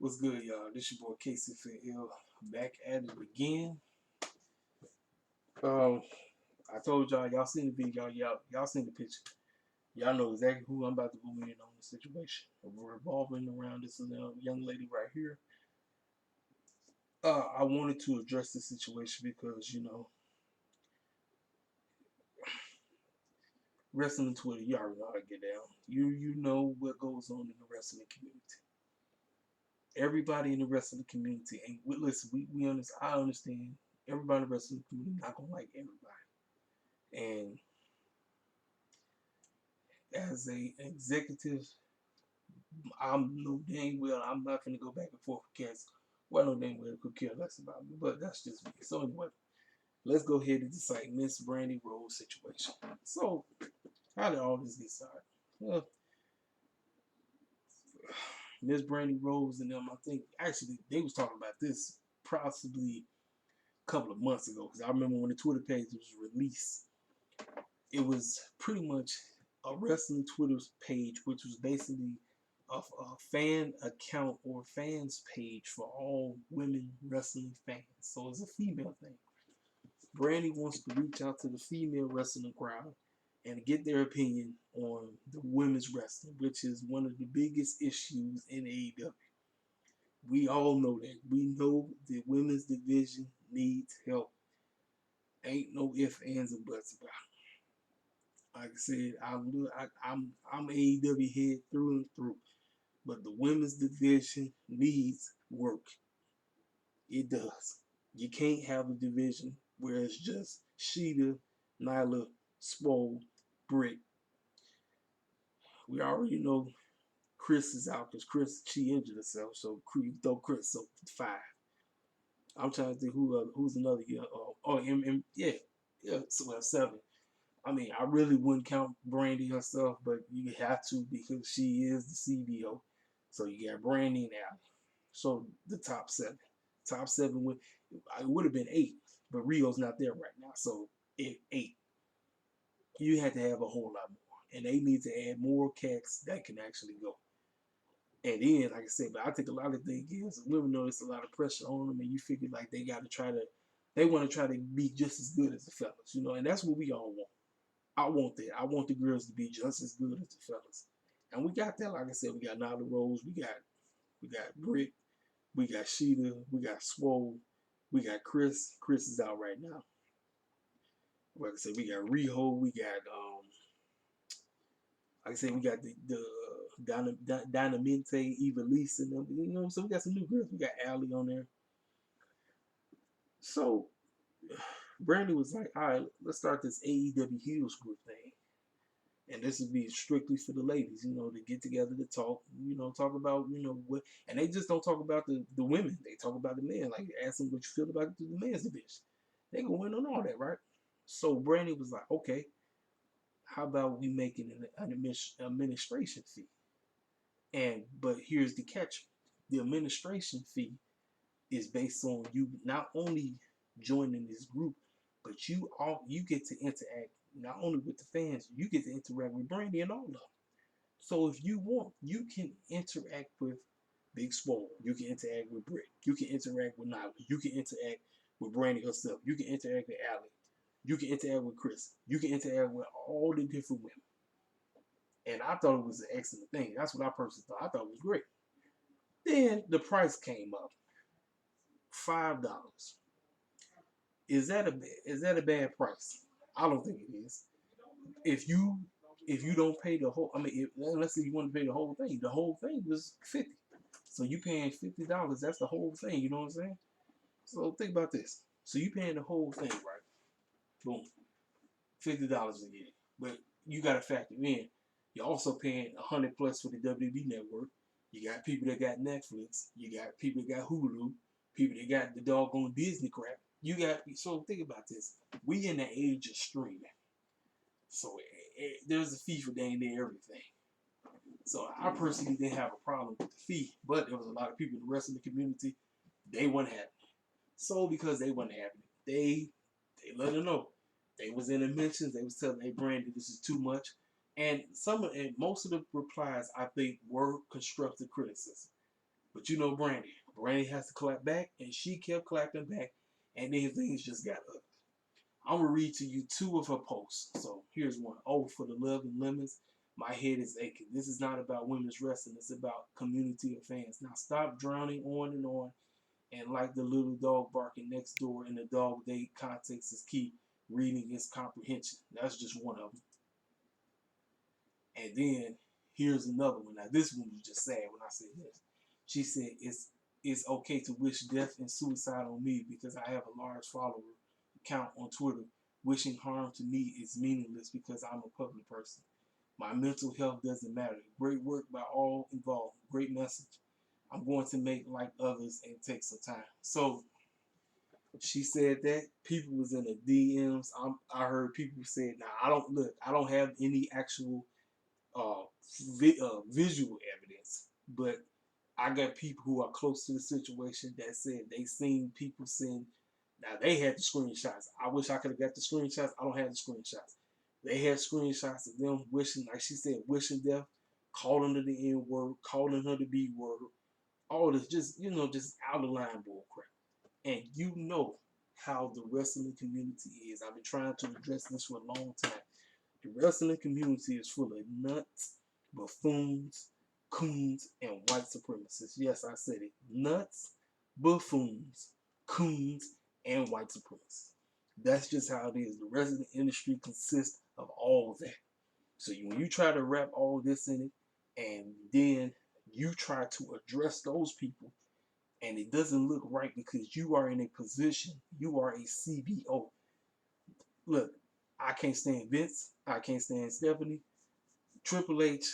What's good, y'all? This your boy Casey Phil back at it again. Um, I told y'all seen the video, y'all seen the picture. Y'all know exactly who I'm about to go in on the situation. We're revolving around this young lady right here. I wanted to address the situation because wrestling Twitter, you already know how to get down. You know what goes on in the wrestling community. Everybody in the wrestling community ain't. Listen, we understand. I understand. Everybody in the wrestling community not gonna like everybody. And as a executive, I'm no dang well I'm not gonna go back and forth with cats. Well, no dang well could care less about me, but that's just me. So anyway, let's go ahead and decide Miss Brandi Rhodes situation. So how did all this get started? Well, Miss Brandi Rhodes and them, I think actually they was talking about this possibly a couple of months ago because I remember when the Twitter page was released, it was pretty much a wrestling Twitter page, which was basically a fan account or fans page for all women wrestling fans. So it's a female thing. Brandi wants to reach out to the female wrestling crowd and get their opinion on the women's wrestling, which is one of the biggest issues in AEW. We all know that. We know the women's division needs help. Ain't no ifs, ands, and buts about it. Like I said, I'm AEW head through and through, but the women's division needs work. It does. You can't have a division where it's just Sheeta, Nyla, Swole, Britt. We already know Chris is out because she injured herself, so you throw Chris up to 5. I'm trying to think who's another. Yeah, so 7. I mean, I really wouldn't count Brandi herself, but you have to because she is the CBO. So you got Brandi and Allie. So the top 7. Top 7 would have been 8, but Rio's not there right now. So 8. You had to have a whole lot more. And they need to add more cats that can actually go. And then, like I said, but I think a lot of things is women know there's a lot of pressure on them, and you figure like they want to try to be just as good as the fellas, and that's what we all want. I want that. I want the girls to be just as good as the fellas, and we got that. Like I said, we got Nyla Rose, we got Britt, we got Sheeta, we got Swole, we got Chris. Chris is out right now. Like I said, we got Riho, we got like I said, we got the Dynamite, Eva Lisa, and them. So we got some new girls. We got Allie on there. So Brandi was like, all right, let's start this AEW Heels group thing. And this would be strictly for the ladies, to get together to talk, talk about, what. And they just don't talk about the women. They talk about the men. Like, ask them what you feel about the men's division. They gonna win on all that, right? So Brandi was like, okay, how about we make it an administration fee? But here's the catch: the administration fee is based on you not only joining this group, but you get to interact not only with the fans, you get to interact with Brandi and all of them. So if you want, you can interact with Big Swole, you can interact with Britt, you can interact with Nyla, you can interact with Brandi herself, you can interact with Allie, you can interact with Chris, you can interact with all the different women. And I thought it was an excellent thing. That's what I personally thought. I thought it was great. Then the price came up, $5. Is that a bad price? I don't think it is. If you don't pay the whole, I mean, let's say you want to pay the whole thing was 50. So you paying $50. That's the whole thing. You know what I'm saying? So think about this. So you paying the whole thing, right? Boom, $50 a year. But you got to factor in. You're also paying 100 plus for the WWE network. You got people that got Netflix. You got people that got Hulu. People that got the doggone Disney crap. So think about this. We in the age of streaming. So there's a fee for dang near everything. So I personally didn't have a problem with the fee, but there was a lot of people in the rest of the community, they weren't happy. So because they weren't happy, they let her know. They was in the mentions, they was telling, hey Brandi, this is too much. And most of the replies I think were constructive criticism. But you know Brandi. Brandi has to clap back, and she kept clapping back, and then things just got ugly. I'm gonna read to you two of her posts. So here's one. Oh, for the love and lemons, my head is aching. This is not about women's wrestling. It's about community of fans. Now stop drowning on, and like the little dog barking next door in the dog day, context is key. Reading is comprehension. That's just one of them. And then here's another one. Now this one was just sad when I said this. She said it's okay to wish death and suicide on me because I have a large follower account on Twitter. Wishing harm to me is meaningless because I'm a public person. My mental health doesn't matter. Great work by all involved. Great message. I'm going to make like others and take some time. So she said that people was in the DMs. I heard people said, "Now I don't have any actual uh, visual evidence, but I got people who are close to the situation that said they seen people send. Now they had the screenshots. I wish I could have got the screenshots. I don't have the screenshots. They had screenshots of them wishing, like she said, wishing death, calling her the N word, calling her the B word, all this, just just out of line bull crap. And you know how the wrestling community is. I've been trying to address this for a long time. The wrestling community is full of nuts, buffoons, coons, and white supremacists. Yes, I said it. Nuts, buffoons, coons, and white supremacists. That's just how it is. The wrestling industry consists of all of that. So when you try to wrap all this in it, and then you try to address those people, and it doesn't look right because you are in a position, you are a CBO. Look, I can't stand Vince. I can't stand Stephanie. Triple H,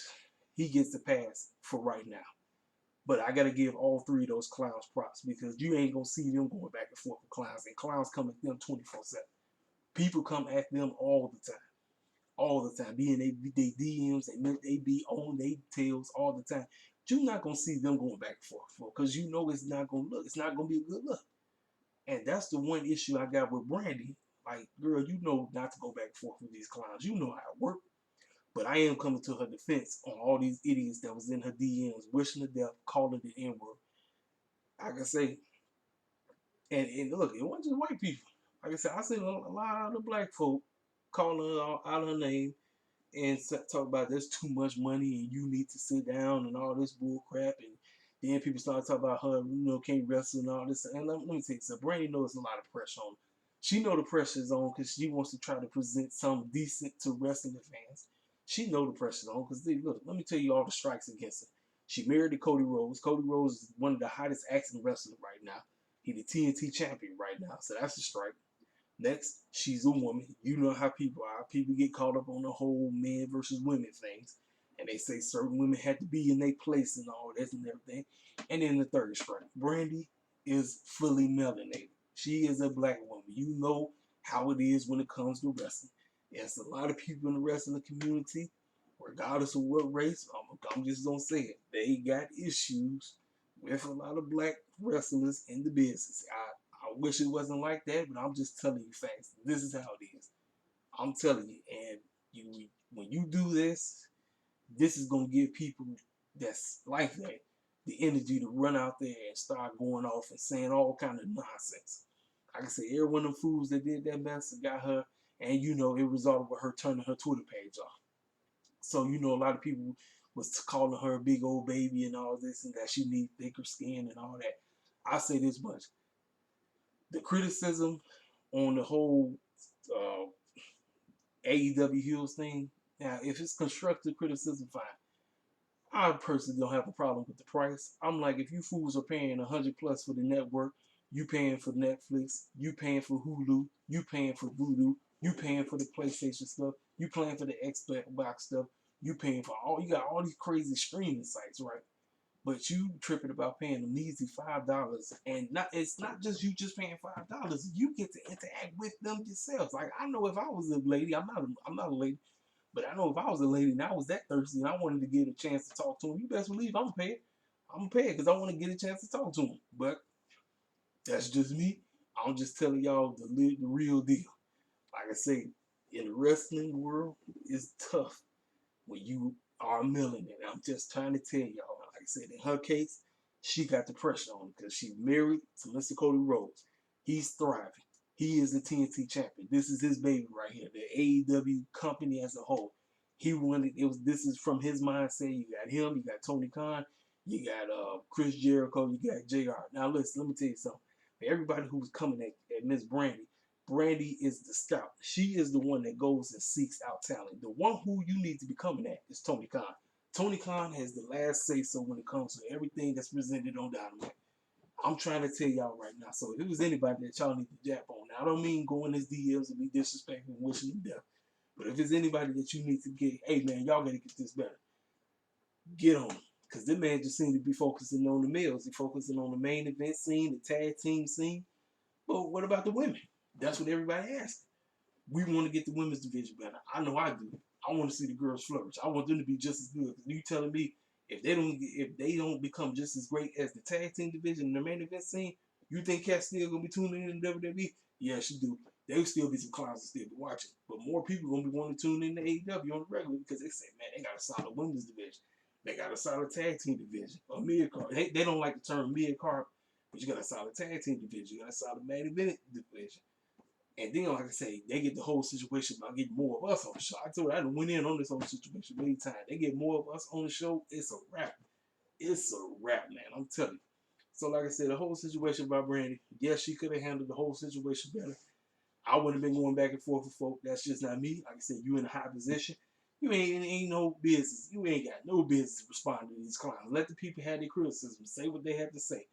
he gets the pass for right now. But I got to give all three of those clowns props because you ain't going to see them going back and forth with clowns. And clowns come at them 24/7. People come at them all the time. All the time. Be in they DMs, they be on their tails all the time. You're not going to see them going back and forth because you know it's not going to look. It's not going to be a good look. And that's the one issue I got with Brandi. Like, girl, you know not to go back and forth with these clowns. You know how it works. But I am coming to her defense on all these idiots that was in her DMs, wishing her death, calling the N-word. I can say, and look, it wasn't just white people. Like I said, I seen a lot of black folk calling her out her name and talk about there's too much money and you need to sit down and all this bull crap. And then people start talking about her, can't wrestle and all this. And let me tell you something. Brandi knows a lot of pressure on her. She know the pressure is on because she wants to try to present something decent to wrestling fans. She know the pressure's on because look, let me tell you all the strikes against her. She married to Cody Rhodes. Cody Rhodes is one of the hottest acting wrestlers right now. He the TNT champion right now, so that's a strike. Next, she's a woman. You know how people are. People get caught up on the whole men versus women things. And they say certain women had to be in their place and all this and everything. And then the third strike. Brandi is fully melanated. She is a black woman. You know how it is when it comes to wrestling. There's a lot of people in the wrestling community, regardless of what race, I'm just going to say it. They got issues with a lot of black wrestlers in the business. I wish it wasn't like that, but I'm just telling you facts. This is how it is. I'm telling you, and when you do this, this is gonna give people that's like that the energy to run out there and start going off and saying all kind of nonsense. Like I said, every one of them fools that did that mess got her, and it resulted with her turning her Twitter page off. So a lot of people was calling her a big old baby and all this and that she need thicker skin and all that. I say this much: the criticism on the whole uh, AEW Heels thing. Now, if it's constructive criticism, fine. I personally don't have a problem with the price. I'm like, if you fools are paying 100 plus for the network, you paying for Netflix, you paying for Hulu, you paying for Voodoo, you paying for the PlayStation stuff, you paying for the Xbox stuff, you paying for you got all these crazy streaming sites, right? But you tripping about paying a measly $5, and it's not just you just paying $5. You get to interact with them yourselves. Like I know if I was a lady, I'm not a lady, but I know if I was a lady and I was that thirsty and I wanted to get a chance to talk to him, you best believe I'm gonna pay it. I'm gonna pay it because I want to get a chance to talk to him. But that's just me. I'm just telling y'all the real deal. Like I say, in the wrestling world, it's tough when you are a millionaire. I'm just trying to tell y'all. Like I said, in her case, She got the pressure on him because she's married to Mr. Cody Rhodes. He's thriving. He is the TNT champion. This is his baby right here. The AEW company as a whole. He wanted it was. This is from his mindset. You got him. You got Tony Khan. You got Chris Jericho. You got JR. Now listen. Let me tell you something. For everybody who's coming at Miss Brandi, Brandi is the scout. She is the one that goes and seeks out talent. The one who you need to be coming at is Tony Khan. Tony Khan has the last say so when it comes to everything that's presented on Dynamite. I'm trying to tell y'all right now. So if it was anybody that y'all need to jab on, now I don't mean going his DMs and be disrespectful and wishing them death. But if it's anybody that you need to get, hey man, y'all gotta get this better. Get on him. Because this man just seems to be focusing on the males. He's focusing on the main event scene, the tag team scene. But what about the women? That's what everybody asks. We want to get the women's division better. I know I do. I want to see the girls flourish. I want them to be just as good. You telling me if they don't become just as great as the tag team division and the main event scene, you think Cat's still gonna be tuning in to WWE? Yeah, she do. There will still be some clowns that still be watching, but more people gonna be wanting to tune in to AEW on the regular because they say, man, they got a solid women's division. They got a solid tag team division. A mid card. They don't like the term mid card, but you got a solid tag team division. You got a solid main event division. And then, like I say, they get the whole situation by getting more of us on the show. I told you, I done went in on this whole situation many times. They get more of us on the show, it's a wrap. It's a wrap, man. I'm telling you. So, like I said, the whole situation about Brandi, yes, she could have handled the whole situation better. I wouldn't have been going back and forth with folk. That's just not me. Like I said, you in a high position. You ain't no business. You ain't got no business responding to these clowns. Let the people have their criticism. Say what they have to say.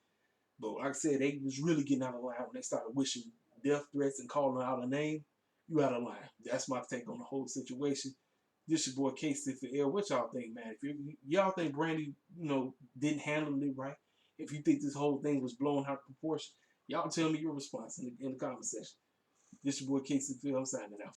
But like I said, they was really getting out of line when they started wishing death threats and calling out a name. You out of line. That's my take on the whole situation. This your boy Casey for L. What y'all think, man? If y'all think Brandi, didn't handle it right, if you think this whole thing was blown out of proportion, y'all tell me your response in the comment section. This your boy Casey for L. Signing out.